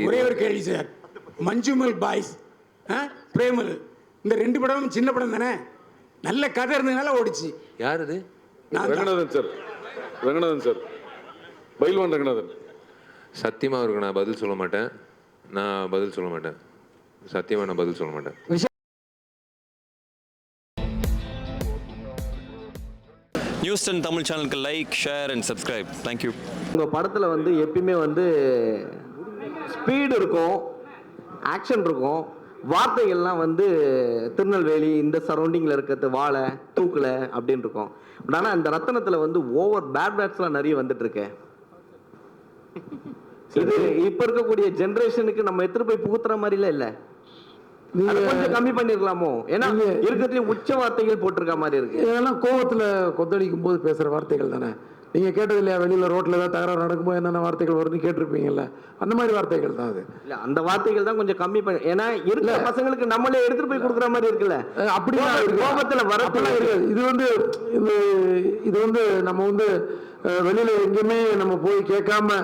ஒரே ஒரு கேள்வி சார், மஞ்சுமல் பாய்ஸ் பிரேமல் இந்த 2 படமும் சின்ன படம் தானே, நல்ல கதை இருந்ததுனால ஓடிச்சு. யார் இது? Ranganathan sir, Ranganathan sir, Bayilvan Ranganathan. சத்தியமாக அவருக்கு நான் பதில் சொல்ல மாட்டேன். சத்தியமாக நான் பதில் சொல்ல மாட்டேன். நியூஸ் 10 தமிழ் சேனலுக்கு like, share and subscribe. Thank you. உங்கள் படத்தில் வந்து எப்பயுமே வந்து ஸ்பீடு இருக்கும், ஆக்ஷன் இருக்கும், வார்த்தைகள்லாம் வந்து திருநெல்வேலி இந்த சரௌண்டிங்கில் இருக்கிறது வாழை தூக்கல அப்படின்னு இருக்கும். பட் ஆனால் இந்த ரத்தனத்தில் வந்து ஓவர் பேட் வேர்ட்ஸ்லாம் நிறைய வந்துட்டு இருக்கு. இது இப்போ இருக்கக்கூடிய ஜென்ரேஷனுக்கு நம்ம எடுத்துட்டு போய் புகுத்துற மாதிரிலாம் இல்லை, கொஞ்சம் கம்மி பண்ணிருக்கலாமோ? ஏன்னா இருக்கிறதுலயும் உச்ச வார்த்தைகள் போட்டிருக்க மாதிரி இருக்கு. இதெல்லாம் கோவத்தில் கொந்தளிக்கும் போது பேசுற வார்த்தைகள் தானே. நீங்க கேட்டது இல்லையா, வெளியில ரோட்ல ஏதாவது தகராறு நடக்கும்போது என்னென்ன வார்த்தைகள் வரும்னு கேட்டிருப்பீங்கல்ல, அந்த மாதிரி வார்த்தைகள் தான் அது. இல்ல அந்த வார்த்தைகள் தான் கொஞ்சம் கம்மி பண்ணி, ஏன்னா இருக்கிற பசங்களுக்கு நம்மளே எடுத்துட்டு போய் கொடுக்குற மாதிரி இருக்குல்ல, அப்படிலாம் கோபத்துல வரப்பெல்லாம் இருக்காது. இது வந்து நம்ம வந்து வெளியில எங்கேயுமே நம்ம போய் கேட்காம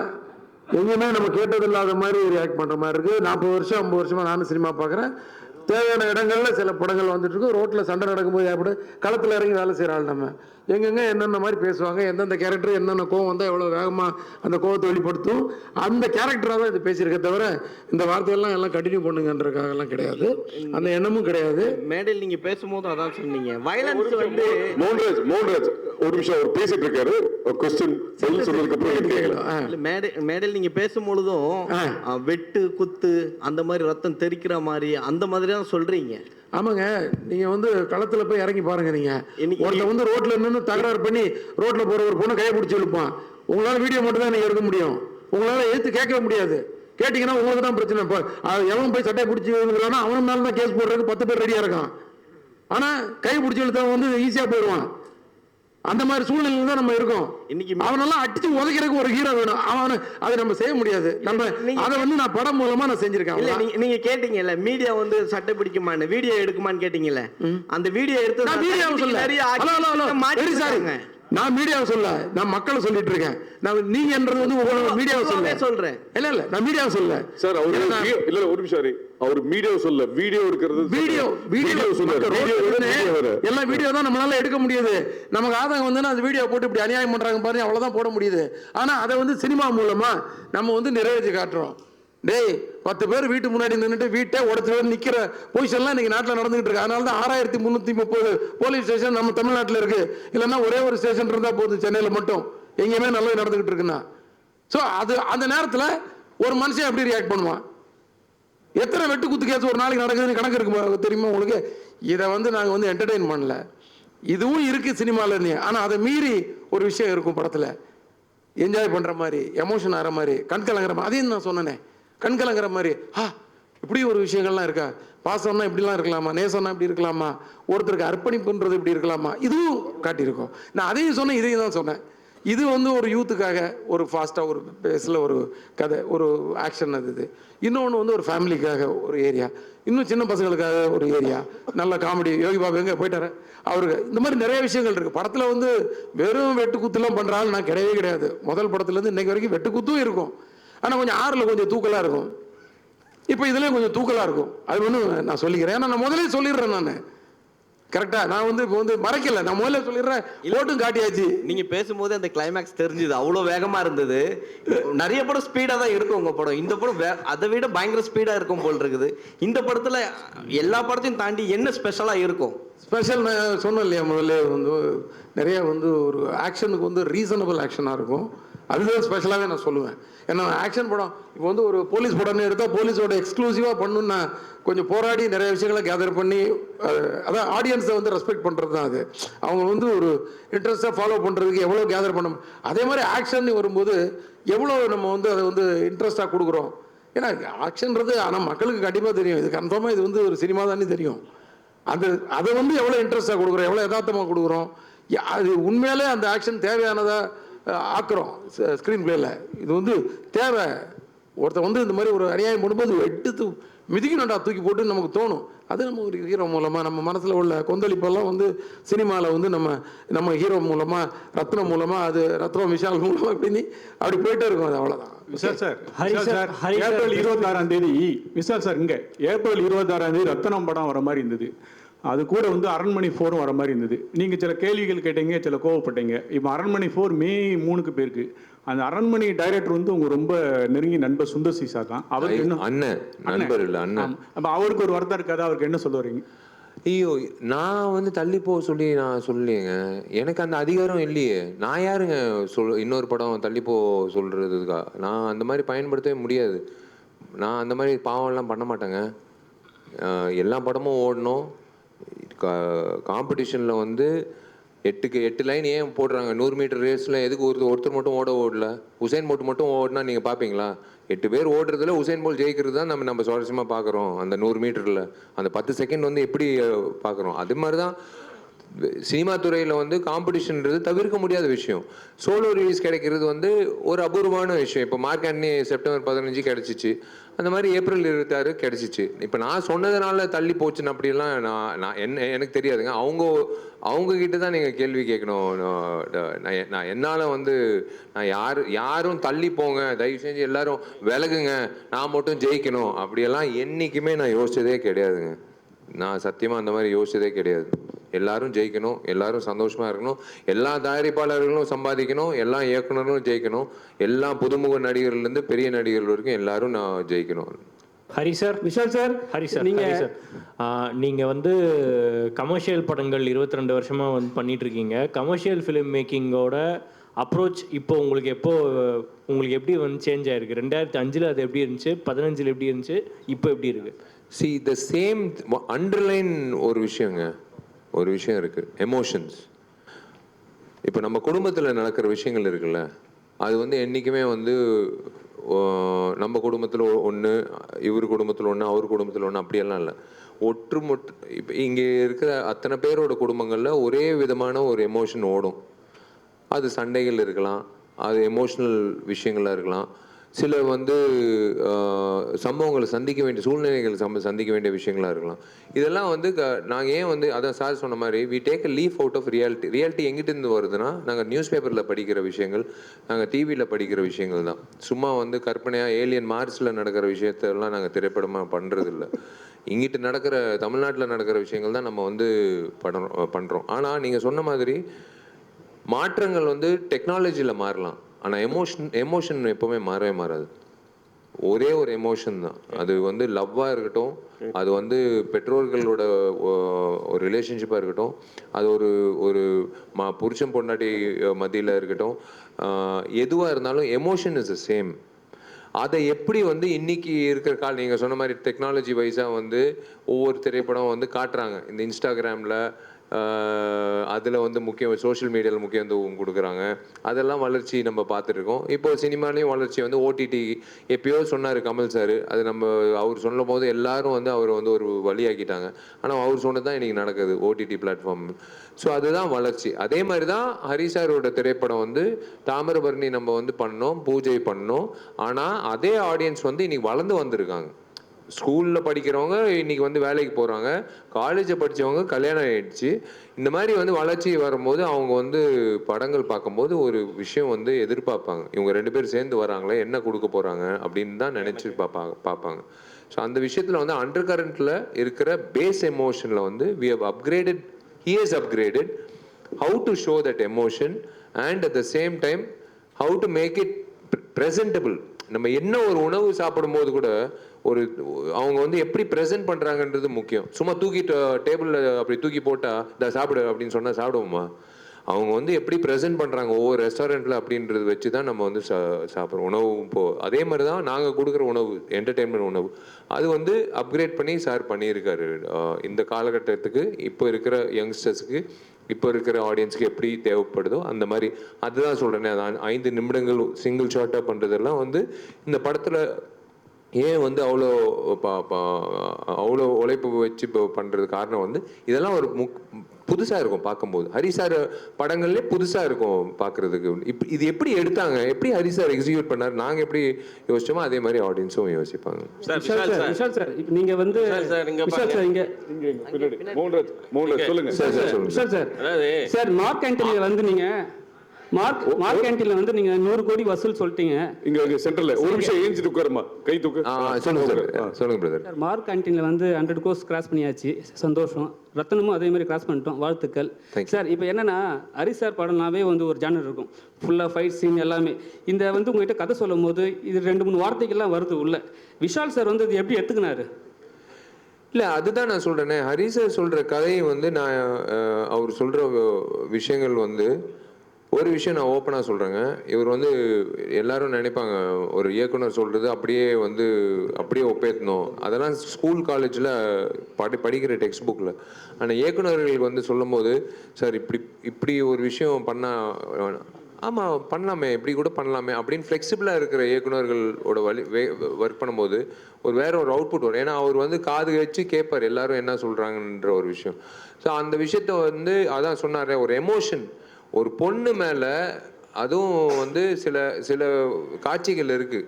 எங்கேயுமே நம்ம கேட்டது இல்லாத மாதிரி ரியாக்ட் பண்ற மாதிரி இருக்கு. 40 வருஷம் 50 வருஷமா நானும் சினிமா பார்க்குறேன். தேவையான இடங்கள்ல சில படங்கள் வந்துட்டு இருக்கு. ரோட்ல சண்டை நடக்கும்போது எப்படி களத்தில் இறங்கி வேலை செய்கிற ஆள் நம்ம எங்கெங்க என்னென்ன மாதிரி பேசுவாங்க, எந்தெந்த கேரக்டர் என்னென்ன கோவம் வந்தால் எவ்வளோ வேகமாக அந்த கோவத்தை வெளிப்படுத்தும், அந்த கேரக்டராக தான் இது பேசியிருக்க தவிர இந்த வார்த்தையெல்லாம் எல்லாம் கண்டினியூ பண்ணுங்கன்றதுக்காகலாம் கிடையாது, அந்த எண்ணமும் கிடையாது. மேடையில் நீங்கள் பேசும்போது அதான் சொன்னீங்க, வயலன்ஸ் வந்து மோகன்ராஜ் ஒரு நிமிஷம் அவர் பேசிட்டு இருக்காரு, கொஸ்டின் பதில் சொன்னதுக்கு அப்புறம் மேடையில் நீங்கள் பேசும்பொழுதும் வெட்டு குத்து அந்த மாதிரி ரத்தம் தெறிக்கிற மாதிரி அந்த மாதிரி தான் சொல்றீங்க. ஆமாங்க, நீங்க வந்து களத்துல போய் இறங்கி பாருங்க. நீங்க ஒருத்த வந்து ரோட்ல நின்று தகராறு பண்ணி ரோட்ல போற ஒரு பொண்ணை கையை பிடிச்சி இழுப்பான். உங்களால வீடியோ மட்டும் தான் நீங்க எடுக்க முடியும், உங்களால எடுத்து கேட்கவே முடியாது. கேட்டீங்கன்னா உங்களுக்கு தான் பிரச்சனை. எவன் போய் சட்டையை பிடிச்சி இழுக்கிறானா அவன் மேல தான் கேஸ் போடுறதுக்கு 10 பேர் ரெடியா இருக்கான். ஆனா கை பிடிச்சி இழுத்தவன் வந்து ஈஸியா போயிடுவான். அந்த மாதிரி சூழ்நிலையில தான் நம்ம இருக்கோம். அவனெல்லாம் அடிச்சு உதைக்கிறதுக்கு ஒரு ஹீரோ வேணும். அவனு அதை நம்ம செய்ய முடியாது. நம்ம அதை வந்து நான் படம் மூலமா நான் செஞ்சிருக்கேன். நீங்க கேட்டீங்கல்ல, மீடியா வந்து சட்டை பிடிக்குமான்னு, வீடியோ எடுக்குமான்னு கேட்டீங்கல்ல, அந்த வீடியோ எடுத்து நான் வீடியோவை சொல்ல, நான் மீடியாவை சொல்ல, நான் மக்களை சொல்லிட்டு இருக்கேன். நான் நீங்கன்றது வந்து மீடியாவை சொல்றேன். இல்ல நான் மீடியாவை சொல்ல சார். அவர் இல்ல ஒரு நிமிஷம், அவர் மீடியாவை சொல்ல, வீடியோ எடுக்கிறது வீடியோ சொல்றாரு. எல்லாம் வீடியோ தான் நம்மளால எடுக்க முடியுது. நமக்கு ஆதாயம் வந்து அந்த வீடியோ போட்டு இப்படி அநியாயம் பண்றாங்க பாருங்க, அவ்வளவுதான் போட முடியுது. ஆனா அதை வந்து சினிமா மூலமா நம்ம வந்து நிறைவேற்றி காட்டுறோம். டேய் 10 பேர் வீட்டு முன்னாடி நின்றுட்டு வீட்டை உடச்சு நிற்கிற பொசிஷன்லாம் இன்னைக்கு நாட்டில் நடந்துகிட்டு இருக்கு. அதனால தான் 6330 போலீஸ் ஸ்டேஷன் நம்ம தமிழ்நாட்டில் இருக்கு. இல்லைன்னா ஒரே ஒரு ஸ்டேஷன் இருந்தால் போதும் சென்னையில் மட்டும், எங்கேயுமே நல்லது நடந்துகிட்டு இருக்குன்னா. ஸோ அது அந்த நேரத்தில் ஒரு மனுஷன் எப்படி ரியாக்ட் பண்ணுவான்? எத்தனை வெட்டு குத்து கேஸ் ஒரு நாளைக்கு நடக்குதுன்னு கணக்கு இருக்கு தெரியுமா உங்களுக்கு? இதை வந்து நாங்கள் வந்து என்டர்டெயின் பண்ணல, இதுவும் இருக்கு சினிமாவில். ஆனால் அதை மீறி ஒரு விஷயம் இருக்கும் படத்தில், என்ஜாய் பண்ணுற மாதிரி, எமோஷன் ஆகிற மாதிரி, கண் கலங்குற மாதிரி. அதையும் நான் சொன்னேனே, கண் கலங்குற மாதிரி. இப்படி ஒரு விஷயங்கள்லாம் இருக்கா? பாசம்னா இப்படிலாம் இருக்கலாமா, நேசம்னா இப்படி இருக்கலாமா, ஒருத்தருக்கு அர்ப்பணிப்புன்றது இப்படி இருக்கலாமா, இதுவும் காட்டியிருக்கோம். நான் அதையும் சொன்னேன், இதையும் தான் சொன்னேன். இது வந்து ஒரு யூத்துக்காக ஒரு ஃபாஸ்ட்டாக ஒரு பேஸில் ஒரு கதை, ஒரு ஆக்ஷன். அது இன்னொன்று வந்து ஒரு ஃபேமிலிக்காக ஒரு ஏரியா, இன்னும் சின்ன பசங்களுக்காக ஒரு ஏரியா, நல்ல காமெடி. யோகி பாபு எங்கே போயிட்டாரு, அவருக்கு இந்த மாதிரி நிறைய விஷயங்கள் இருக்குது படத்தில். வந்து வெறும் வெட்டு குத்துலாம் பண்ணுறாள் நான் கிடையவே கிடையாது. முதல் படத்துலேருந்து இன்னைக்கு வரைக்கும் வெட்டு குத்தும் இருக்கும், ஆனால் கொஞ்சம் ஆறில் கொஞ்சம் தூக்கலாக இருக்கும். இப்போ இதுலேயும் கொஞ்சம் தூக்கலாக இருக்கும். அது ஒன்று நான் சொல்லிக்கிறேன், ஏன்னா நான் முதலே சொல்லிடுறேன். நான் கரெக்டாக நான் வந்து இப்போ வந்து மறைக்கல, நான் முதல்ல சொல்லிடுறேன், ஓட்டும் காட்டியாச்சு. நீங்கள் பேசும்போது அந்த கிளைமேக்ஸ் தெரிஞ்சுது, அவ்வளோ வேகமாக இருந்தது. நிறைய படம் ஸ்பீடாக தான் இருக்கும் உங்கள் படம், இந்த படம் அதை விட பயங்கர ஸ்பீடாக இருக்கும் போல் இருக்குது. இந்த படத்தில் எல்லா படத்தையும் தாண்டி என்ன ஸ்பெஷலாக இருக்கும்? ஸ்பெஷல் நான் சொன்னேன் இல்லையா, முதல்ல வந்து நிறைய வந்து ஒரு ஆக்ஷனுக்கு வந்து ரீசனபிள் ஆக்ஷனாக இருக்கும். அதுதான் ஸ்பெஷலாகவே நான் சொல்லுவேன். ஏன்னா ஆக்ஷன் படம் இப்போ வந்து ஒரு போலீஸ் படம்னு எடுத்தால் போலீஸோட எக்ஸ்க்ளூசிவாக பண்ணணுன்னு நான் கொஞ்சம் போராடி நிறைய விஷயங்களை கேதர் பண்ணி, அதான் ஆடியன்ஸை வந்து ரெஸ்பெக்ட் பண்ணுறது தான். அது அவங்க வந்து ஒரு இன்ட்ரெஸ்ட்டாக ஃபாலோ பண்ணுறதுக்கு எவ்வளோ கேதர் பண்ணணும். அதே மாதிரி ஆக்ஷன் வரும்போது எவ்வளோ நம்ம வந்து அதை வந்து இன்ட்ரெஸ்ட்டாக கொடுக்குறோம். ஏன்னா ஆக்ஷன்றது ஆனால் மக்களுக்கு கண்டிப்பாக தெரியும், இது கன்ஃபார்மாக இது வந்து ஒரு சினிமா தானே தெரியும். அதை வந்து எவ்வளோ இன்ட்ரெஸ்ட்டாக கொடுக்குறோம், எவ்வளோ யதார்த்தமாக கொடுக்குறோம், அது உண்மையிலே அந்த ஆக்ஷன் தேவையானதாக ஆக்குறோம் ஸ்க்ரீன் பிளேல. இது வந்து தேவை. ஒருத்தர் வந்து இந்த மாதிரி ஒரு அநியாயம் பண்ணும்போது எடுத்து மிதிக்கணும்டா தூக்கி போட்டு நமக்கு தோணும். அது நம்ம ஒரு ஹீரோ மூலமாக நம்ம மனசில் உள்ள கொந்தளிப்பெல்லாம் வந்து சினிமாவில் வந்து நம்ம ஹீரோ மூலமாக ரத்னம் மூலமாக அது ரத்னம் விஷால் மூலமாக அப்படி போயிட்டே இருக்கும். அது அவ்வளோதான். விஷால் சார், ஏப்ரல் 26ஆம் தேதி விஷால் சார் இங்கே ஏப்ரல் 26ஆம் தேதி ரத்னம் படம் வர மாதிரி இருந்தது. அது கூட வந்து அரண்மனை 4 வர மாதிரி இருந்தது. நீங்கள் சில கேள்விகள் கேட்டீங்க, சில கோவப்பட்டீங்க. இப்போ அரண்மனை 4 May 3 போயிருக்கு. அந்த அரண்மனை டைரக்டர் வந்து உங்க ரொம்ப நெருங்கி நண்பர் சுந்தர் சி சார் தான். அவருக்கு என்ன அண்ணன் நண்பர் இல்லை அண்ணன். அப்போ அவருக்கு ஒரு வருத்தம் இருக்காது, அவருக்கு என்ன சொல்ல வரீங்க? ஐயோ, நான் வந்து தள்ளி போக சொல்லி நான் சொல்லலைங்க. எனக்கு அந்த அதிகாரம் இல்லையே. நான் யாருங்க இன்னொரு படம் தள்ளி போக சொல்றதுக்கா? நான் அந்த மாதிரி பயன்படுத்தவே முடியாது. நான் அந்த மாதிரி பாவம்லாம் பண்ண மாட்டேங்க. எல்லா படமும் ஓடணும். காம்படிஷனில் வந்து 8 லைன் ஏன் போடுறாங்க? 100 மீட்டர் ரேஸில் எதுக்கு ஒருத்தர் மட்டும் ஓடல? உசேன் போல்ட் மட்டும் ஓடினா நீங்கள் பார்ப்பீங்களா? 8 பேர் ஓடுறதுல உசேன் போல்ட் ஜெயிக்கிறது தான் நம்ம சுவாரஸ்யமாக பார்க்குறோம். அந்த 100 மீட்டரில் அந்த 10 செகண்ட் வந்து எப்படி பார்க்குறோம்? அது மாதிரி தான் சினிமா துறையில் வந்து காம்படிஷன்ன்றது தவிர்க்க முடியாத விஷயம். சோலோ ரிலீஸ் கிடைக்கிறது வந்து ஒரு அபூர்வமான விஷயம். இப்போ மார்க் ஆண்டனி செப்டம்பர் 15 கிடைச்சிச்சு, அந்த மாதிரி ஏப்ரல் 26 கிடைச்சிச்சு. இப்போ நான் சொன்னதுனால தள்ளி போச்சுன்னு அப்படிலாம் நான் எனக்கு தெரியாதுங்க. அவங்க கிட்ட தான் நீங்கள் கேள்வி கேட்கணும். நான் என்னால் வந்து நான் யாரும் தள்ளி போங்க, தயவு செஞ்சு எல்லாரும் விலகுங்க, நான் மட்டும் ஜெயிக்கணும் அப்படியெல்லாம் என்றைக்குமே நான் யோசிச்சதே கிடையாதுங்க. நான் சத்தியமாக அந்த மாதிரி யோசிச்சதே கிடையாது. எல்லாரும் ஜெயிக்கணும், எல்லாரும் சந்தோஷமாக இருக்கணும், எல்லா தயாரிப்பாளர்களும் சம்பாதிக்கணும், எல்லா இயக்குனர்களும் ஜெயிக்கணும், எல்லா புதுமுக நடிகர்கள்லேருந்து பெரிய நடிகர்கள் வரைக்கும் எல்லாரும் நான் ஜெயிக்கணும். Hari sir, Vishal sir, Hari sir, நீங்கள் வந்து கமர்ஷியல் படங்கள் 22 வருஷமாக வந்து பண்ணிட்டு இருக்கீங்க. கமர்ஷியல் ஃபிலிம் மேக்கிங்கோட அப்ரோச் இப்போ உங்களுக்கு உங்களுக்கு எப்படி வந்து சேஞ்ச் ஆயிருக்கு? 2005 அது எப்படி இருந்துச்சு, 15 எப்படி இருந்துச்சு, இப்போ எப்படி இருக்கு? See, the same underline ஒரு விஷயம் இருக்கு, எமோஷன்ஸ். இப்போ நம்ம குடும்பத்தில் நடக்கிற விஷயங்கள் இருக்குல்ல, அது வந்து என்றைக்குமே வந்து நம்ம குடும்பத்தில் ஒன்று, இவர் குடும்பத்தில் ஒன்று, அவர் குடும்பத்தில் ஒன்று, அப்படியெல்லாம் இல்லை. இப்போ இங்கே இருக்கிற அத்தனை பேரோட குடும்பங்களில் ஒரே விதமான ஒரு எமோஷன் ஓடும். அது சண்டைகள் இருக்கலாம், அது எமோஷ்னல் விஷயங்களாக இருக்கலாம், சில வந்து சம்பவங்களை சந்திக்க வேண்டிய சூழ்நிலைகள் சந்திக்க வேண்டிய விஷயங்களாக இருக்கலாம். இதெல்லாம் வந்து நாங்கள் ஏன் வந்து அதான் சார் சொன்ன மாதிரி we take a leaf out of reality எங்கிட்டேருந்து வருதுன்னா, நாங்கள் நியூஸ் பேப்பரில் படிக்கிற விஷயங்கள், நாங்கள் டிவியில் படிக்கிற விஷயங்கள் தான். சும்மா வந்து கற்பனையாக ஏலியன் மார்ஸில் நடக்கிற விஷயத்தெல்லாம் நாங்கள் திரைப்படமாக பண்ணுறதில்ல. இங்கிட்டு நடக்கிற தமிழ்நாட்டில் நடக்கிற விஷயங்கள் தான் நம்ம வந்து பண்ணுறோம். ஆனால் நீங்கள் சொன்ன மாதிரி மாற்றங்கள் வந்து டெக்னாலஜியில் மாறலாம், ஆனால் எமோஷன் எப்போவுமே மாறவே மாறாது. ஒரே ஒரு எமோஷன் தான். அது வந்து லவ்வாக இருக்கட்டும், அது வந்து பெற்றோர்களோட ஒரு ரிலேஷன்ஷிப்பாக இருக்கட்டும், அது ஒரு புருஷன் பொண்டாட்டி மத்தியில் இருக்கட்டும், எதுவாக இருந்தாலும் எமோஷன் இஸ் த சேம். அதை எப்படி வந்து இன்னைக்கு இருக்கிற நீங்கள் சொன்ன மாதிரி டெக்னாலஜி வைஸாக வந்து ஒவ்வொரு திரைப்படம் வந்து காட்டுறாங்க. இந்த இன்ஸ்டாகிராமில் அதில் வந்து சோஷியல் மீடியாவில் முக்கியத்துவம் கொடுக்குறாங்க. அதெல்லாம் வளர்ச்சி நம்ம பார்த்துருக்கோம். இப்போ சினிமாலேயும் வளர்ச்சி வந்து ஓடிடி எப்பயோ சொன்னார் கமல் சார். அது அவர் சொல்லும் போது எல்லாரும் வந்து அவர் வந்து ஒரு வழியாக்கிட்டாங்க. ஆனால் அவர் சொன்னது தான் இன்றைக்கி நடக்குது, ஓடிடி பிளாட்ஃபார்ம். ஸோ அதுதான் வளர்ச்சி. அதே மாதிரி தான் ஹரி சாரோட திரைப்படம் வந்து தாமிரபரணி நம்ம வந்து பண்ணோம், பூஜை பண்ணோம். ஆனால் அதே ஆடியன்ஸ் வந்து இன்றைக்கி வளர்ந்து வந்திருக்காங்க. ஸ்கூலில் படிக்கிறவங்க இன்றைக்கி வந்து வேலைக்கு போகிறாங்க, காலேஜை படித்தவங்க கல்யாணம் ஆகிடுச்சு. இந்த மாதிரி வந்து வளர்ச்சி வரும்போது அவங்க வந்து படங்கள் பார்க்கும்போது ஒரு விஷயம் வந்து எதிர்பார்ப்பாங்க, இவங்க 2 பேர் சேர்ந்து வராங்களே, என்ன கொடுக்க போகிறாங்க அப்படின்னு தான் நினச்சி பார்ப்பாங்க. ஸோ அந்த விஷயத்தில் வந்து அண்டர் கரண்ட்டில் இருக்கிற பேஸ் எமோஷனில் வந்து he has upgraded how to show that emotion and at the same time how to make it presentable. நம்ம என்ன ஒரு உணவு சாப்பிடும்போது கூட அவங்க வந்து எப்படி ப்ரெசென்ட் பண்ணுறாங்கன்றது முக்கியம். சும்மா டேபிளில் அப்படி தூக்கி போட்டால் இதை சாப்பிடு அப்படின்னு சொன்னால் சாப்பிடுவோமா? அவங்க வந்து எப்படி ப்ரெசென்ட் பண்ணுறாங்க ஒவ்வொரு ரெஸ்டாரண்ட்டில் அப்படின்றது வச்சு தான் நம்ம வந்து சாப்பிட்றோம். உணவு அதே மாதிரி தான் நாங்கள் கொடுக்குற உணவு, என்டர்டெயின்மெண்ட் உணவு, அது வந்து அப்கிரேட் பண்ணி சார் பண்ணியிருக்காரு. இந்த காலகட்டத்துக்கு இப்போ இருக்கிற யங்ஸ்டர்ஸுக்கு, இப்போ இருக்கிற ஆடியன்ஸுக்கு எப்படி தேவைப்படுதோ அந்த மாதிரி. அதுதான் சொல்கிறேனே, அது 5 நிமிடங்கள் சிங்கிள் ஷாட்டாக பண்ணுறதெல்லாம் வந்து இந்த படத்தில் ஏன் வந்து அவ்வளோ உழைப்பு வச்சு இப்போ பண்ணுறது காரணம் வந்து இதெல்லாம் ஒரு புதுசா இருக்கும் பார்க்கும்போது. ஹரி சார் படங்கள்லேயே புதுசா இருக்கும் பார்க்கறதுக்கு. இது எப்படி எடுத்தாங்க, எப்படி ஹரி சார் எக்ஸிக்யூட் பண்ணார், நாங்க எப்படி யோசிச்சோமோ அதே மாதிரி ஆடியன்ஸும் யோசிப்பாங்க. சார் விஷால் சார் இப்போ நீங்க வந்து விஷால் சார் இங்க மோகன்ராஜ் சொல்லுங்க. சார் சொல்லுங்க. விஷால் சார் சார் மார்க் ஆண்டனில வந்து நீங்க மார்க் ஆண்டனில வந்து நீங்க 100 கோடி வசூல் சொல்லிட்டீங்க. இங்க சென்டர்ல ஒரு நிமிஷம் ஏஞ்சிட்டு உட்காருமா, கை தூக்கு. சொல்லுங்க பிரதர். சார் மார்க் ஆண்டனில வந்து 100 கோர்ஸ் கிராஸ் பண்ணியாச்சு, சந்தோஷம். ரத்தனமும் அதே மாதிரி கிராஸ் பண்ணிட்டோம், வாழ்த்துக்கள். சார் இப்போ என்னன்னா ஹரி சார் படம்னாவே வந்து ஒரு ஜானர் இருக்கும், ஃபுல்லாக ஃபைட் சீன் எல்லாமே. இந்த வந்து உங்ககிட்ட கதை சொல்லும் போது இது 2-3 வார்த்தைகள்லாம் வருது உள்ள. விஷால் சார் வந்து இது எப்படி எடுத்துக்கினாரு? இல்லை, அதுதான் நான் சொல்கிறேனே. ஹரி சார் சொல்கிற கதையை வந்து நான் அவர் சொல்கிற விஷயங்கள் வந்து ஒரு விஷயம் நான் ஓப்பனாக சொல்கிறேங்க. இவர் வந்து எல்லாரும் நினைப்பாங்க ஒரு இயக்குனர் சொல்கிறது அப்படியே ஒப்பேற்றணும். அதெல்லாம் ஸ்கூல் காலேஜில் படிக்கிற டெக்ஸ்ட் புக்கில். ஆனால் இயக்குனர்களுக்கு வந்து சொல்லும் போது சார் இப்படி ஒரு விஷயம் பண்ணால் ஆமாம் பண்ணலாமே, இப்படி கூட பண்ணலாமே அப்படின்னு ஃப்ளெக்சிபிளாக இருக்கிற இயக்குனர்களோட ஒர்க் பண்ணும்போது வேற ஒரு அவுட்புட் வரும். ஏன்னா அவர் வந்து காது வச்சு கேட்பார் எல்லாரும் என்ன சொல்கிறாங்கன்ற ஒரு விஷயம். ஸோ அந்த விஷயத்த வந்து அதான் சொன்னார், ஒரு எமோஷன். ஒரு பொண்ணு மேலே அதுவும் வந்து சில காட்சிகள் இருக்குது,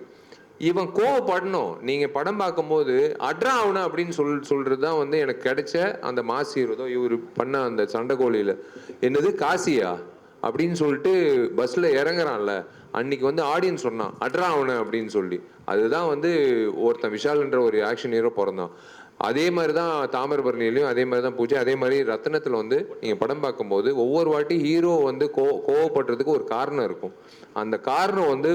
இவன் கோவப்படணும். நீங்கள் படம் பார்க்கும்போது அட்ரா அவனை அப்படின்னு சொல்கிறது தான் வந்து எனக்கு கிடைச்ச அந்த மாசீரதோ இவர் பண்ண அந்த சண்டைக்கோழியில். என்னது காசியா அப்படின்னு சொல்லிட்டு பஸ்ஸில் இறங்குறான்ல, அன்னைக்கு வந்து ஆடியன்ஸ் சொன்னான் அட்ரா அவனை அப்படின்னு சொல்லி. அதுதான் வந்து ஒருத்தன் விஷால்ன்ற ஒரு ஆக்ஷன் ஹீரோ பிறந்தான். அதே மாதிரி தான் தாமிரபரணிலையும் அதே மாதிரி தான் பூஜை. அதே மாதிரி ரத்னத்தில் வந்து நீங்கள் படம் பார்க்கும்போது ஒவ்வொரு வாட்டி ஹீரோ வந்து கோவப்படுறதுக்கு ஒரு காரணம் இருக்கும். அந்த காரணம் வந்து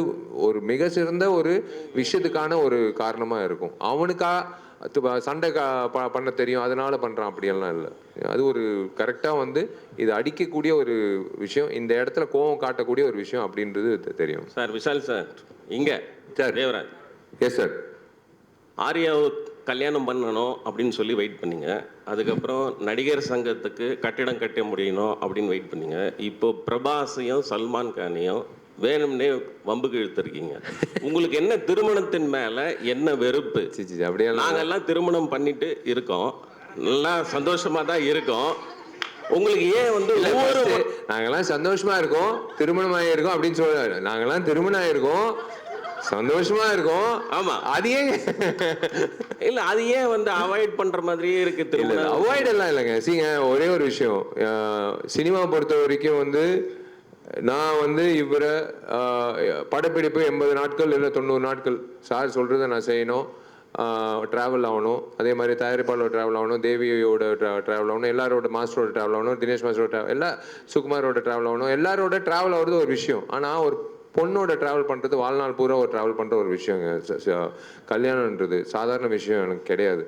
ஒரு மிக சிறந்த ஒரு விஷயத்துக்கான ஒரு காரணமாக இருக்கும். அவனுக்கா சண்டை பண்ண தெரியும் அதனால பண்ணுறான் அப்படியெல்லாம் இல்லை. அது ஒரு கரெக்டாக வந்து இது அடிக்கக்கூடிய ஒரு விஷயம், இந்த இடத்துல கோவம் காட்டக்கூடிய ஒரு விஷயம் அப்படின்றது தெரியும். சார் விஷால் சார் இங்கே சார் தேவராஜ். Yes sir. ஆர்யாவை கல்யாணம் பண்ணணும் அப்படின்னு சொல்லி வெயிட் பண்ணீங்க. அதுக்கப்புறம் நடிகர் சங்கத்துக்கு கட்டிடம் கட்ட முடியணும் அப்படின்னு வெயிட் பண்ணீங்க. இப்போ பிரபாஸையும் சல்மான் கானையும் வேணும்னே வம்புக்கு இழுத்துருக்கீங்க. உங்களுக்கு என்ன திருமணத்தின் மேலே என்ன வெறுப்பு? அப்படியே நாங்கெல்லாம் திருமணம் பண்ணிட்டு இருக்கோம், நல்லா சந்தோஷமாக தான் இருக்கோம். உங்களுக்கு ஏன் வந்து நாங்கெல்லாம் சந்தோஷமா இருக்கோம், திருமணம் ஆகியிருக்கோம் அப்படின்னு சொல்ல, நாங்கெல்லாம் திருமணம் ஆகிருக்கோம், சந்தோஷமா இருக்கும். ஆமா, அது ஏன் இல்ல அது ஏன் வந்து அவாய்ட் பண்ற மாதிரியே இருக்கு? திருமணம் அவாய்ட் எல்லாம் இல்லைங்க. சீங்க ஒரே ஒரு விஷயம், சினிமா பொறுத்த வரைக்கும் வந்து நான் வந்து இவரை படப்பிடிப்பு 80 நாட்கள் இல்லை 90 நாட்கள் சார் சொல்றதை நான் செய்யணும், ட்ராவல் ஆகணும். அதே மாதிரி தயாரிப்பாளரோட ட்ராவல் ஆகணும், தேவியோட ட்ராவல் ஆகணும், எல்லாரோட மாஸ்டரோட ட்ராவல் ஆகணும், தினேஷ் மாஸ்டரோட ட்ராவல், எல்லா சுகுமாரோட ட்ராவல் ஆகணும். எல்லாரோட ட்ராவல் ஆகிறது ஒரு விஷயம். ஆனால் ஒரு பொண்ணோட ட்ராவல் பண்ணுறது வாழ்நாள் பூரா ஒரு ட்ராவல் பண்ணுற ஒரு விஷயங்க. கல்யாணன்றது சாதாரண விஷயம் எனக்கு கிடையாது.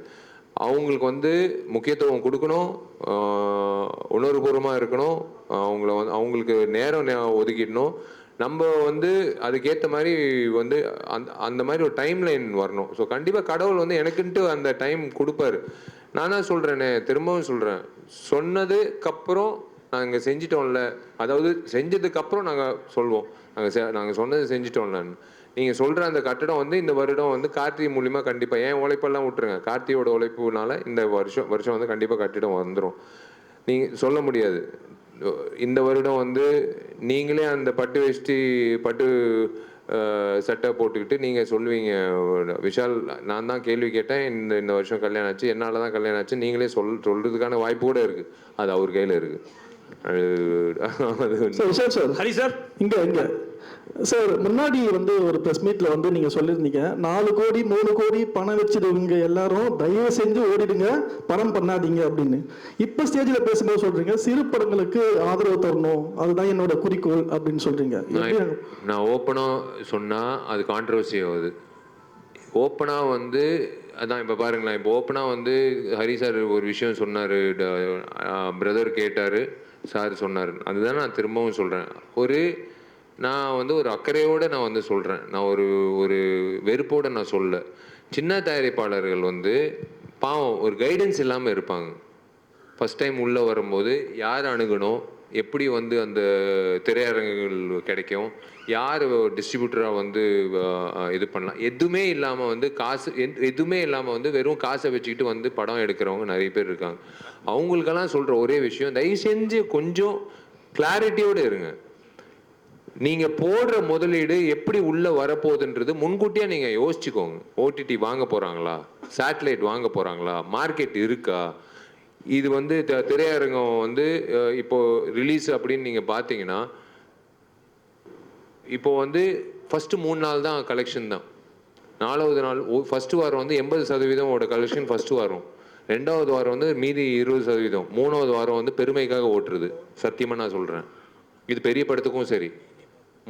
அவங்களுக்கு வந்து முக்கியத்துவம் கொடுக்கணும், உணர்வுபூர்வமாக இருக்கணும், அவங்களுக்கு நேரம் ஒதுக்கிடணும். நம்ம வந்து அதுக்கேற்ற மாதிரி வந்து அந்த மாதிரி ஒரு டைம் லைன் வரணும். ஸோ கண்டிப்பாக கடவுள் வந்து எனக்குன்ட்டு அந்த டைம் கொடுப்பாரு. நான் தான் சொல்கிறேனே, திரும்பவும் சொல்கிறேன், சொன்னதுக்கப்புறம் நாங்கள் செஞ்சிட்டோம்ல, அதாவது செஞ்சதுக்கப்புறம் நாங்கள் சொல்வோம் நாங்கள் சொன்னது செஞ்சிட்டோம்லன்னு. நீங்கள் சொல்கிற அந்த கட்டடம் வந்து இந்த வருடம் வந்து கார்த்தி மூலிமா கண்டிப்பாக, ஏன் உழைப்பெல்லாம் விட்டுருங்க, கார்த்தியோட உழைப்புனால இந்த வருஷம் வந்து கண்டிப்பாக கட்டிடம் வந்துடும். நீங்கள் சொல்ல முடியாது. இந்த வருடம் வந்து நீங்களே அந்த பட்டு வேஷ்டி பட்டு சட்டை போட்டுக்கிட்டு நீங்கள் சொல்லுவீங்க விஷால் நான் தான் கேள்வி கேட்டேன், இந்த வருஷம் கல்யாணம் ஆச்சு, என்னால் தான் கல்யாணம் ஆச்சு, நீங்களே சொல்கிறதுக்கான வாய்ப்பு கூட இருக்குது. அது அவர் கையில் இருக்குது. விஷால் சார், ஹரி சார், இங்கே சார் முன்னாடி வந்து ஒரு ப்ரெஸ் மீட்டில் வந்து நீங்கள் சொல்லியிருந்தீங்க 4 கோடி 3 கோடி பணம் வச்சுருவீங்க எல்லாரும் தயவு செஞ்சு ஓடிடுங்க, படம் பண்ணாதீங்க அப்படின்னு. இப்போ ஸ்டேஜில் பேசும்போது சொல்கிறீங்க சிறு படங்களுக்கு ஆதரவு தரணும், அதுதான் என்னோட குறிக்கோள் அப்படின்னு சொல்கிறீங்க. நான் ஓப்பனாக சொன்னால் அது கான்ட்ரவர்சி ஆகுது. ஓப்பனாக வந்து அதான் இப்போ பாருங்களேன், இப்போ ஓப்பனாக வந்து ஹரி சார் ஒரு விஷயம் சொன்னார், பிரதர் கேட்டார், சார் சொன்னார். அதுதான் நான் திரும்பவும் சொல்கிறேன். நான் வந்து ஒரு அக்கறையோடு நான் வந்து சொல்கிறேன், நான் ஒரு வெறுப்போடு நான் சொல்ல. சின்ன தயாரிப்பாளர்கள் வந்து பாவம் ஒரு கைடன்ஸ் இல்லாமல் இருப்பாங்க. ஃபஸ்ட் டைம் உள்ளே வரும்போது யார் அணுகணும், எப்படி வந்து அந்த திரையரங்குகள் கிடைக்கும், யார் டிஸ்ட்ரிபியூட்டராக வந்து இது பண்ணலாம், எதுவுமே இல்லாமல் வந்து எதுவுமே இல்லாமல் வந்து வெறும் காசை வச்சுக்கிட்டு வந்து படம் எடுக்கிறவங்க நிறைய பேர் இருக்காங்க. அவங்களுக்கெல்லாம் சொல்கிற ஒரே விஷயம், தயவு செஞ்சு கொஞ்சம் கிளாரிட்டியோடு இருங்க. நீங்கள் போடுற முதலீடு எப்படி உள்ளே வரப்போகுதுன்றது முன்கூட்டியே நீங்கள் யோசிச்சுக்கோங்க. ஓடிடி வாங்க போகிறாங்களா, சேட்டலைட் வாங்க போகிறாங்களா, மார்க்கெட் இருக்கா, இது வந்து திரையரங்கம் வந்து இப்போது ரிலீஸ் அப்படின்னு நீங்கள் பார்த்தீங்கன்னா, இப்போ வந்து ஃபஸ்ட்டு 3 நாள் தான் கலெக்ஷன் தான். 4வது நாள் ஃபஸ்ட்டு வாரம் வந்து 80% கலெக்ஷன் ஃபஸ்ட்டு வாரம், 2வது வாரம் வந்து மீதி 20%, 3வது வாரம் வந்து பெருமைக்காக ஓட்டுறது. சத்தியமாக நான் சொல்கிறேன், இது பெரிய படத்துக்கும் சரி.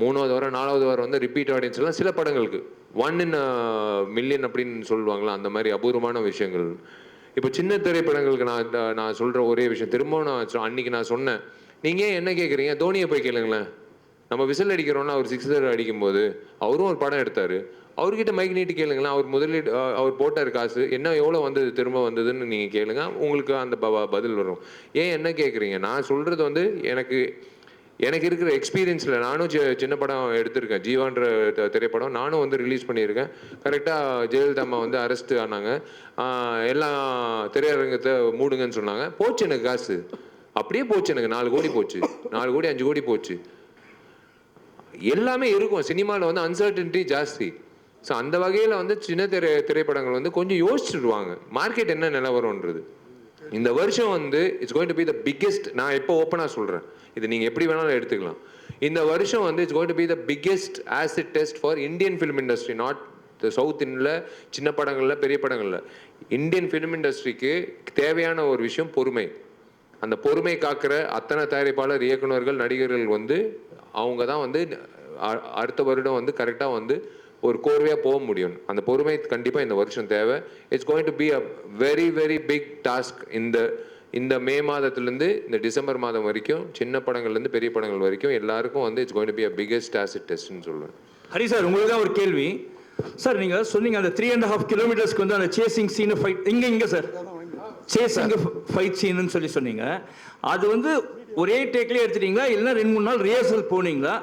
3வது வாரம் 4வது வாரம் வந்து ரிப்பீட் ஆடியன்ஸ்லாம் சில படங்களுக்கு 1 in a million அப்படின்னு சொல்லுவாங்களா, அந்த மாதிரி அபூர்வமான விஷயங்கள். இப்போ சின்ன திரைப்படங்களுக்கு நான் சொல்கிற ஒரே விஷயம், திரும்பவும் நான் அன்றைக்கி நான் சொன்னேன், நீங்கள் ஏன் என்ன கேட்குறீங்க, தோனியை போய் கேளுங்களேன். நம்ம விசில் அடிக்கிறோன்னா அவர் 6 அடிக்கும்போது அவரும் ஒரு படம் எடுத்தார், அவர்கிட்ட மைக் நீட்டி கேளுங்களேன். அவர் முதலீடு அவர் போட்டார் காசு, என்ன எவ்வளோ வந்தது திரும்ப வந்ததுன்னு நீங்கள் கேளுங்க, உங்களுக்கு அந்த பதில் வரும். ஏன் என்ன கேட்குறீங்க? நான் சொல்கிறது வந்து எனக்கு இருக்கிற எக்ஸ்பீரியன்ஸில் நானும் சின்ன படம் எடுத்திருக்கேன். ஜீவான்ற திரைப்படம் நானும் வந்து ரிலீஸ் பண்ணியிருக்கேன். கரெக்டாக ஜெயலலிதா அம்மா வந்து அரெஸ்ட் ஆனாங்க, எல்லாம் திரையரங்கத்தை மூடுங்கன்னு சொன்னாங்க. போச்சு எனக்கு காசு, அப்படியே போச்சு. எனக்கு 4 கோடி போச்சு, 4 கோடி 5 கோடி போச்சு. எல்லாமே இருக்கும் சினிமாவில் வந்து, அன்சர்டனிட்டி ஜாஸ்தி. ஸோ அந்த வகையில் வந்து சின்ன திரைப்படங்கள் வந்து கொஞ்சம் யோசிச்சுடுவாங்க மார்க்கெட் என்ன நிலவரம்ன்றது. இந்த வருஷம் வந்து it's going to be the biggest. நான் எப்போ ஓப்பனாக சொல்கிறேன், இது நீங்கள் எப்படி வேணாலும் எடுத்துக்கலாம். இந்த வருஷம் வந்து it's going to be the biggest acid test for Indian film industry, not south இந்தியில் சின்ன படங்களில் பெரிய படங்களில். இந்தியன் ஃபிலிம் இண்டஸ்ட்ரிக்கு தேவையான ஒரு விஷயம் பொறுமை. அந்த பொறுமை காக்கிற அத்தனை தயாரிப்பாளர், இயக்குநர்கள், நடிகர்கள் வந்து அவங்க தான் வந்து அடுத்த வருடம் வந்து கரெக்டாக வந்து ஒரு கோர்வையாக போக முடியும். அந்த பொறுமை கண்டிப்பாக இந்த வருஷம் தேவை. It's going to be a very very big task. இந்த மே மாதத்துலேருந்து இந்த டிசம்பர் மாதம் வரைக்கும், சின்ன படங்கள்லேருந்து பெரிய படங்கள் வரைக்கும் எல்லாருக்கும் வந்து it's going to be a biggest acid டெஸ்ட்னு சொல்லுவேன். ஹரி சார், உங்களுக்கு தான் ஒரு கேள்வி சார். நீங்கள் சொன்னீங்க அந்த 3.5 கிலோமீட்டர்ஸ்க்கு வந்து அந்த சேசிங் சீனு ஃபைட் இங்கே சார், சேசிங் ஃபைட் சீனுன்னு சொன்னீங்க. அது வந்து ஒரே டேக்லேயே எடுத்துட்டீங்களா, இல்லைன்னா 2-3 நாள் ரிஹர்சல் போனீங்களா?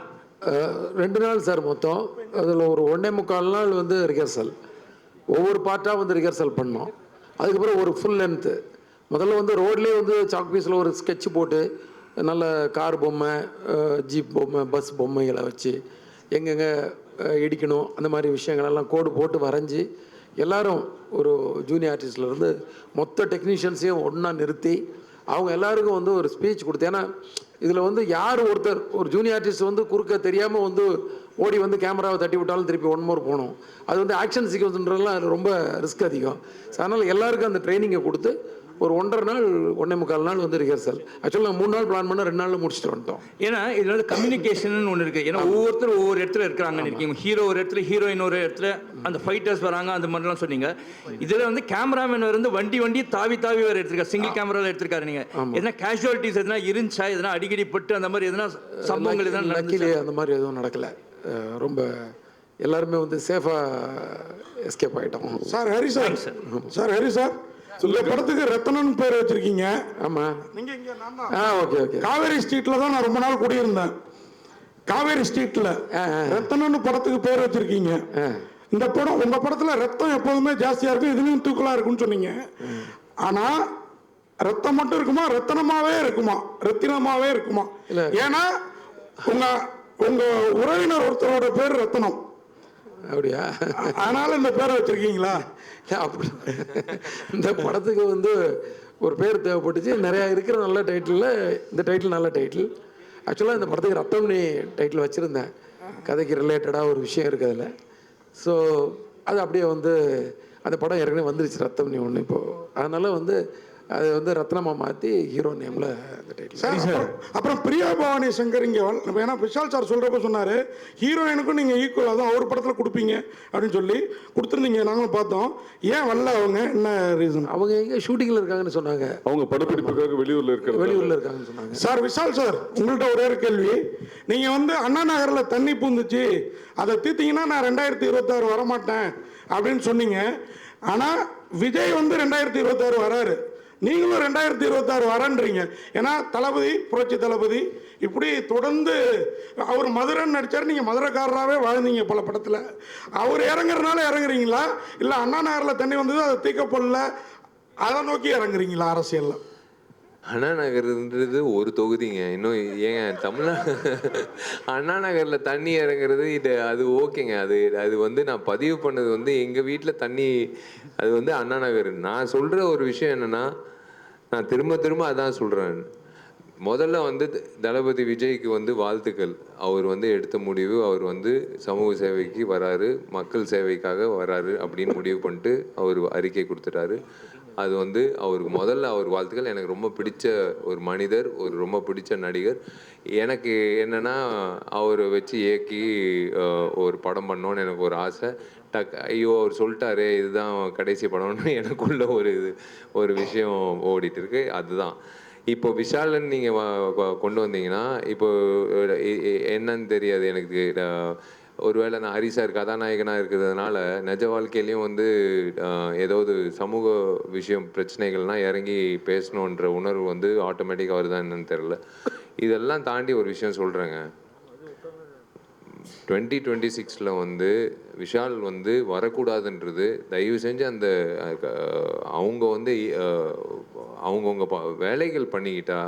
2 நாள் சார் மொத்தம். அதில் ஒரு 1.25 நாள் வந்து ரிஹர்சல், ஒவ்வொரு பார்ட்டாக வந்து ரிஹர்சல் பண்ணோம். அதுக்கப்புறம் ஒரு ஃபுல் லென்த்து. முதல்ல வந்து ரோட்லேயே வந்து சாக் பீஸில் ஒரு ஸ்கெட்ச் போட்டு நல்ல கார் பொம்மை, ஜீப் பொம்மை, பஸ் பொம்மைகளை வச்சு எங்கெங்கே இடிக்கணும் அந்த மாதிரி விஷயங்களெல்லாம் கோடு போட்டு வரைஞ்சி எல்லோரும் ஒரு ஜூனியர் ஆர்டிஸ்ட்லேருந்து மொத்த டெக்னீஷியன்ஸையும் ஒன்றா நிறுத்தி அவங்க எல்லாருக்கும் வந்து ஒரு ஸ்பீச் கொடுத்து. ஏன்னா இதில் வந்து யார் ஒருத்தர் ஒரு ஜூனியர் ஆர்டிஸ்ட் வந்து குறுக்க தெரியாமல் வந்து ஓடி வந்து கேமராவை தட்டி விட்டாலும் திருப்பி 1 more போகணும். அது வந்து ஆக்ஷன் சீக்வன்ஸ்ன்றதுலாம் ரொம்ப ரிஸ்க் அதிகம். அதனால் எல்லாருக்கும் அந்த ட்ரைனிங்கை கொடுத்து ஒரு 1.5 நாள் 1.25 நாள் வந்து ரிஹர்சல். ஆக்சுவலாக நாங்கள் 3 நாள் பிளான் பண்ண 2 நாளில் முடிச்சுட்டு வந்துட்டோம். ஏன்னா இதில் வந்து கம்யூனிகேஷன் ஒன்று இருக்குது. ஏன்னா ஒவ்வொருத்தரும் ஒவ்வொரு இடத்துல இருக்கிறாங்கன்னு இருக்கீங்க. ஹீரோ ஒரு இடத்துல, ஹீரோயின் ஒரு இடத்துல, அந்த ஃபைட்டர்ஸ் வராங்க, அந்த மாதிரிலாம் சொன்னீங்க. இதில் வந்து கேமராமேன் வந்து வண்டி தாவி வேறு எடுத்திருக்காரு, சிங்கிள் கேமராவில் எடுத்திருக்காரு. நீங்கள் எதனா கேஷுவாலிட்டிஸ் எதனா இருந்துச்சா, எதனா அடிக்கடி பட்டு அந்த மாதிரி எதனா சம்பவங்கள் எதனா நடக்கலையே? அந்த மாதிரி எதுவும் நடக்கலை. ரொம்ப எல்லாருமே வந்து சேஃபாக எஸ்கேப் ஆகிட்டோம். சார் ஹரி சார் இந்த படத்துக்கு ரத்னன் பேர் வச்சிருக்கீங்க. ஆமா, நீங்க இங்க ஓகே காவேரி ஸ்ட்ரீட்ல தான் நான் ரொம்ப நாள் குடியிருந்தேன். காவேரி ஸ்ட்ரீட்ல ரத்னன் படத்துக்கு பேர் வச்சிருக்கீங்க. இந்த படம், உங்க படத்துல ரத்தம் எப்போதுமே ஜாஸ்தியா இருக்கும், இதுலயும் தூக்கலா இருக்கும்னு சொன்னீங்க. ஆனா ரத்தம் மட்டும் இருக்குமா, ரத்தினமாவே இருக்குமா? ஏன்னா உங்க உறவினர் ஒருத்தரோட பேர் ரத்னம். அப்படியா? அதனால இந்த பேரை வச்சிருக்கீங்களா? அப்படி இந்த படத்துக்கு வந்து ஒரு பேர் தேவைப்பட்டுச்சு. நிறையா இருக்கிற நல்ல டைட்டிலில் இந்த டைட்டில் நல்ல டைட்டில். ஆக்சுவலாக இந்த படத்துக்கு ரத்தம்னி டைட்டில் வச்சுருந்தேன். கதைக்கு ரிலேட்டடாக ஒரு விஷயம் இருக்குது அதில். ஸோ அது அப்படியே வந்து அந்த படம் ஏற்கனவே வந்துருச்சு ரத்தம்னி ஒன்று இப்போது. அதனால் வந்து அது வந்து ரத்னமா மாற்றி ஹீரோ நேமில் அந்த டைட்டில். அப்புறம் பிரியா பவானி சங்கர் இங்கே ஏன்னா விஷால் சார் சொல்கிறப்ப சொன்னார் ஹீரோயினுக்கும் நீங்கள் ஈக்குவலாக தான் ஒரு படத்தில் கொடுப்பீங்க அப்படின்னு சொல்லி கொடுத்துருந்தீங்க. நாங்களும் பார்த்தோம். ஏன் வரல அவங்க? என்ன ரீசன்? அவங்க எங்கே ஷூட்டிங்கில் இருக்காங்கன்னு சொன்னாங்க. அவங்க படப்பிடிப்புக்காக வெளியூரில் இருக்காங்கன்னு சொன்னாங்க. சார் விஷால் சார், உங்கள்கிட்ட ஒரே ஒரு கேள்வி. நீங்கள் வந்து அண்ணா நகரில் தண்ணி பூந்துச்சு, அதை தீர்த்தீங்கன்னா நான் 2026 வரமாட்டேன் அப்படின்னு சொன்னீங்க. ஆனால் விஜய் வந்து 2026 வராரு. நீங்களும் 2026 வரன்றீங்க. ஏன்னா தளபதி, புரட்சி தளபதி இப்படி தொடர்ந்து அவர் மதுரைன்னு நடித்தார், நீங்கள் மதுரைக்காரராகவே வாழ்ந்தீங்க பல படத்தில். அவர் இறங்குறதுனால இறங்குறீங்களா, இல்லை அண்ணா நகரில் தண்ணி வந்தது அதை தீக்கப்படல அதை நோக்கி இறங்குறீங்களா அரசியலில்? அண்ணா நகர்ன்றது ஒரு தொகுதிங்க. இன்னும் ஏங்க அண்ணா நகரில் தண்ணி இறங்குறது அது ஓகேங்க. அது வந்து நான் பதிவு பண்ணது வந்து எங்கள் வீட்டில் தண்ணி, அது வந்து அண்ணா நகர். நான் சொல்கிற ஒரு விஷயம் என்னென்னா, நான் திரும்ப அதான் சொல்கிறேன். முதல்ல வந்து தளபதி விஜய்க்கு வந்து வாழ்த்துக்கள். அவர் வந்து எடுத்த முடிவு, அவர் வந்து சமூக சேவைக்கு வராரு, மக்கள் சேவைக்காக வராரு அப்படின்னு முடிவு பண்ணிட்டு அவர் அறிக்கை கொடுத்துட்டாரு. அது வந்து அவருக்கு முதல்ல அவர் வாழ்த்துக்கள். எனக்கு ரொம்ப பிடிச்ச ஒரு மனிதர், ஒரு ரொம்ப பிடிச்ச நடிகர். எனக்கு என்னென்னா, அவரை வச்சு இயக்கி ஒரு படம் பண்ணோன்னு எனக்கு ஒரு ஆசை. ஐயோ அவர் சொல்லிட்டாரு இதுதான் கடைசி படம்னு எனக்குள்ள ஒரு விஷயம் ஓடிட்டு இருக்கு. அதுதான் இப்போ விஷாலன் நீங்கள் கொண்டு வந்தீங்கன்னா, இப்போ என்னன்னு தெரியாது எனக்கு. ஒருவேளை நான் ஹரி சார் கதாநாயகனாக இருக்கிறதுனால நிஜ வாழ்க்கையிலையும் வந்து ஏதாவது சமூக விஷயம் பிரச்சனைகள்லாம் இறங்கி பேசணுன்ற உணர்வு வந்து ஆட்டோமேட்டிக்காக வருதா என்னன்னு தெரில. இதெல்லாம் தாண்டி ஒரு விஷயம் சொல்கிறேங்க. 2026 வந்து விஷால் வந்து வரக்கூடாதுன்றது தயவு செஞ்சு அந்த அவங்க வந்து அவங்கவுங்க வேலைகள் பண்ணிக்கிட்டா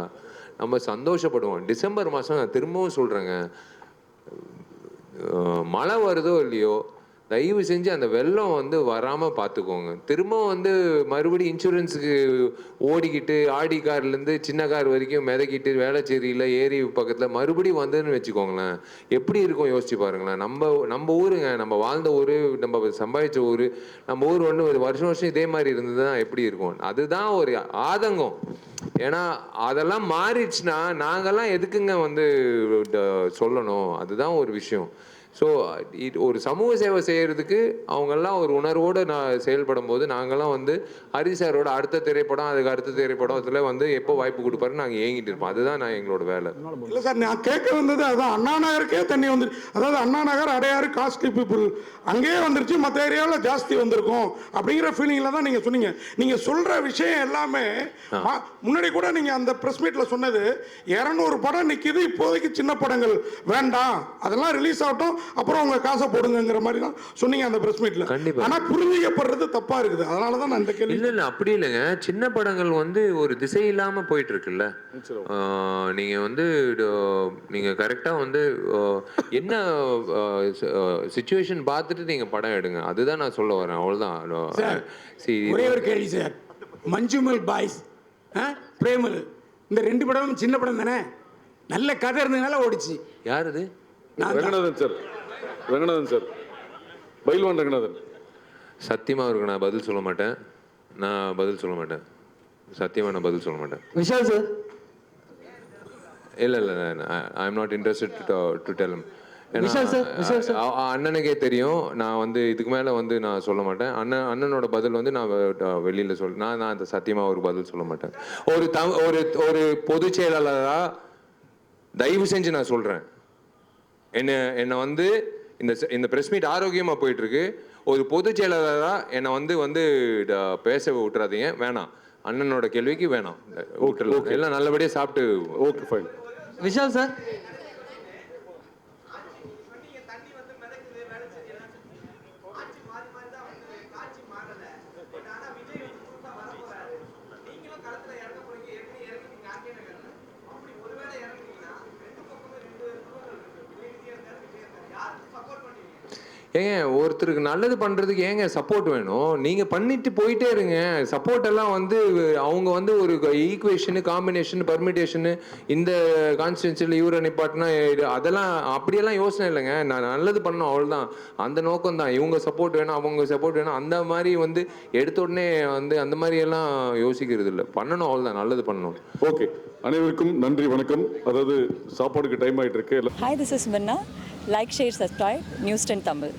நம்ம சந்தோஷப்படுவோம். டிசம்பர் மாதம் நான் திரும்பவும் சொல்கிறேங்க, மழை வருதோ இல்லையோ தயவு செஞ்சு அந்த வெள்ளம் வந்து வராமல் பார்த்துக்கோங்க. திரும்பவும் வந்து மறுபடியும் இன்சூரன்ஸுக்கு ஓடிக்கிட்டு ஆடி கார்லேருந்து சின்ன கார் வரைக்கும் மிதக்கிட்டு வேளச்சேரியில் ஏரி பக்கத்தில் மறுபடியும் வந்ததுன்னு வச்சுக்கோங்களேன், எப்படி இருக்கும் யோசிச்சு பாருங்களேன். நம்ம ஊருங்க, நம்ம வாழ்ந்த ஊர், நம்ம சம்பாதிச்ச ஊர், நம்ம ஊர் ஒன்று வருஷம் இதே மாதிரி இருந்ததுன்னா எப்படி இருக்கும்? அதுதான் ஒரு ஆதங்கம். ஏன்னா அதெல்லாம் மாறிடுச்சுன்னா நாங்கள்லாம் எதுக்குங்க வந்து சொல்லணும்? அதுதான் ஒரு விஷயம். ஸோ ஒரு சமூக சேவை செய்கிறதுக்கு அவங்கெல்லாம் ஒரு உணர்வோடு நான் செயல்படும் போது நாங்கள்லாம் வந்து ஹரி சாரோட அடுத்த திரைப்படம், அதுக்கு அடுத்த திரைப்படம் அதில் வந்து எப்போ வாய்ப்பு கொடுப்பாருன்னு நாங்கள் ஏங்கிட்டு இருப்போம். அதுதான் நான் எங்களோட வேலை. இல்லை சார், நான் கேட்க வந்தது அதுதான். அண்ணா நகருக்கே தண்ணி வந்துருச்சு. அதாவது அண்ணா நகர், அடையாறு, காஸ்ட்லி பீப்புள் அங்கேயே வந்துருச்சு, மற்ற ஏரியாவில் ஜாஸ்தி வந்திருக்கும் அப்படிங்கிற ஃபீலிங்கில் தான் நீங்கள் சொன்னீங்க. நீங்கள் சொல்கிற விஷயம் எல்லாமே முன்னாடி கூட நீங்கள் அந்த ப்ரெஸ் மீட்டில் சொன்னது 200 படம் நிற்கிது இப்போதைக்கு, சின்ன படங்கள் வேண்டாம், அதெல்லாம் ரிலீஸ் ஆகட்டும், அப்புறம் உங்க காசை போடுங்கிற மாதிரி தான் சொன்னீங்க அந்த பிரஸ் மீட்ல. கண்டிப்பா. ஆனா புரிஞ்சிக்கப்படுறது தப்பா இருக்குது. அதனால தான் நான் இந்த கேள்வி. இல்ல அப்படி இல்லைங்க. சின்ன படங்கள் வந்து ஒரு திசை இல்லாம போயிட்டு இருக்குல்ல. நீங்க வந்து நீங்க கரெக்டா வந்து என்ன சிச்சுவேஷன் பார்த்துட்டு நீங்க படம் எடுங்க. அதுதான் நான் சொல்ல வரேன். அவ்வளவுதான். ஒரே ஒரு கேள்வி சார். மஞ்சுமல் பாய்ஸ், பிரேமல், இந்த 2 படமும் சின்ன படம் தானே, நல்ல கதை இருந்ததுனால ஓடிச்சு. யார் இது? ரங்கநாதன் சார். ரங்கநாதன் சார், பைல்வான் ரங்கநாதன். சத்தியமா இருக்கு, நான் பதில் சொல்ல மாட்டேன். சத்தியமா நான் பதில் சொல்ல மாட்டேன். விஷால் சார், இல்ல I am not interested to tell him. அண்ணனுக்கே தெரியும். நான் வந்து இதுக்கு மேல வந்து நான் சொல்ல மாட்டேன். அண்ணனோட பதில் வந்து நான் வெளியில நான் அந்த சத்தியமா ஒரு பதில் சொல்ல மாட்டேன். ஒரு பொதுச் செயலாளரா தயவு செஞ்சு நான் சொல்றேன், என்னை வந்து இந்த பிரஸ் மீட் ஆரோக்கியமா போயிட்டு இருக்கு. ஒரு பொதுச் செயலாளரா என்னை வந்து பேச விட்டுறாதீங்க. வேணாம், அண்ணனோட கேள்விக்கு வேணாம், எல்லாம் நல்லபடியா சாப்பிட்டு. Okay fine. விஷால் சார், ஏங்க ஒருத்தருக்கு நல்லது பண்றதுக்கு ஏங்க சப்போர்ட் வேணும்? நீங்க பண்ணிட்டு போயிட்டே இருங்க. சப்போர்ட் எல்லாம் வந்து அவங்க வந்து ஒரு ஈக்குவேஷனு, காம்பினேஷன், பர்மிட்டேஷனு, இந்த கான்ஸ்டியூன்சியில் இவரை நிப்பாட்டினா அதெல்லாம் அப்படியெல்லாம் யோசனை இல்லைங்க. நான் நல்லது பண்ணணும், அவ்வளோதான். அந்த நோக்கம் தான். இவங்க சப்போர்ட் வேணும், அவங்க சப்போர்ட் வேணும், அந்த மாதிரி வந்து எடுத்த உடனே வந்து அந்த மாதிரி எல்லாம் யோசிக்கிறது இல்லை. பண்ணணும், அவ்வளோதான், நல்லது பண்ணணும். ஓகே, அனைவருக்கும் நன்றி, வணக்கம். அதாவது சாப்பாடுக்கு டைம் ஆகிட்டு இருக்கு. Hi, this is Minna. Like, share, subscribe, News 10 Tamil.